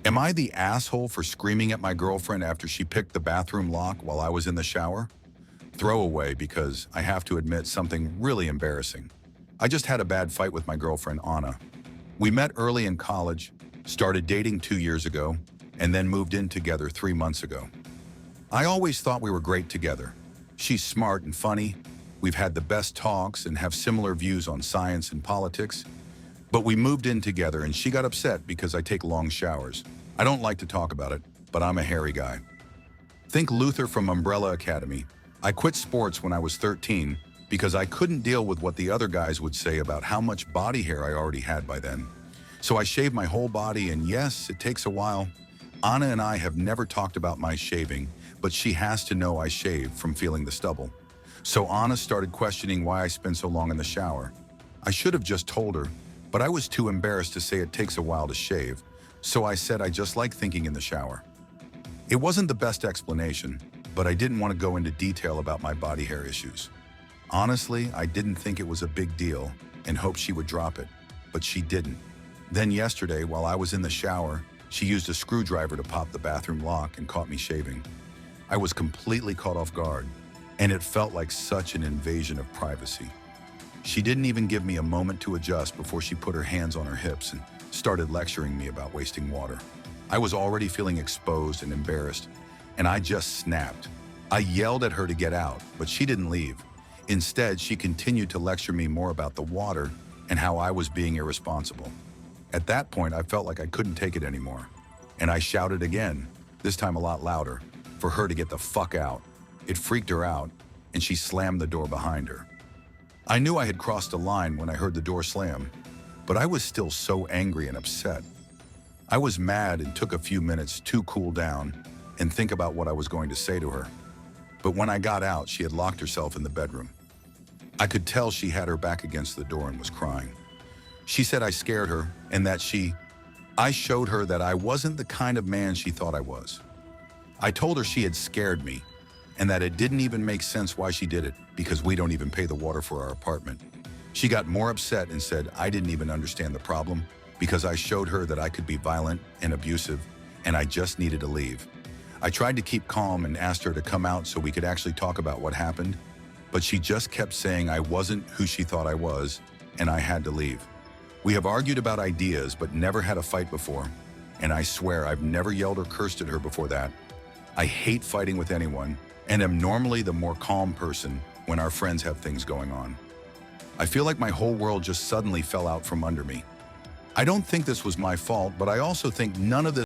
Am I the asshole for screaming at my girlfriend after she picked the bathroom lock while I was in the shower? Throwaway because I have to admit something really embarrassing. I just had a bad fight with my girlfriend, Anna. We met early in college, started dating 2 years ago, and then moved in together 3 months ago. I always thought we were great together. She's smart and funny. We've had the best talks and have similar views on science and politics. But we moved in together and she got upset because I take long showers. I don't like to talk about it, but I'm a hairy guy. Think Luther from Umbrella Academy. I quit sports when I was 13 because I couldn't deal with what the other guys would say about how much body hair I already had by then. So I shaved my whole body, and yes, it takes a while. Anna and I have never talked about my shaving, but she has to know I shave from feeling the stubble. So Anna started questioning why I spend so long in the shower. I should have just told her, but I was too embarrassed to say it takes a while to shave, so I said I just like thinking in the shower. It wasn't the best explanation, but I didn't want to go into detail about my body hair issues. Honestly, I didn't think it was a big deal and hoped she would drop it, but she didn't. Then yesterday, while I was in the shower, she used a screwdriver to pop the bathroom lock and caught me shaving. I was completely caught off guard, and it felt like such an invasion of privacy. She didn't even give me a moment to adjust before she put her hands on her hips and started lecturing me about wasting water. I was already feeling exposed and embarrassed, and I just snapped. I yelled at her to get out, but she didn't leave. Instead, she continued to lecture me more about the water and how I was being irresponsible. At that point, I felt like I couldn't take it anymore, and I shouted again, this time a lot louder, for her to get the fuck out. It freaked her out, and she slammed the door behind her. I knew I had crossed a line when I heard the door slam, but I was still so angry and upset. I was mad and took a few minutes to cool down and think about what I was going to say to her. But when I got out, she had locked herself in the bedroom. I could tell she had her back against the door and was crying. She said I scared her and that I showed her that I wasn't the kind of man she thought I was. I told her she had scared me and that it didn't even make sense why she did it because we don't even pay the water for our apartment. She got more upset and said I didn't even understand the problem because I showed her that I could be violent and abusive and I just needed to leave. I tried to keep calm and asked her to come out so we could actually talk about what happened, but she just kept saying I wasn't who she thought I was and I had to leave. We have argued about ideas but never had a fight before, and I swear I've never yelled or cursed at her before that. I hate fighting with anyone and am normally the more calm person when our friends have things going on. I feel like my whole world just suddenly fell out from under me. I don't think this was my fault, but I also think none of this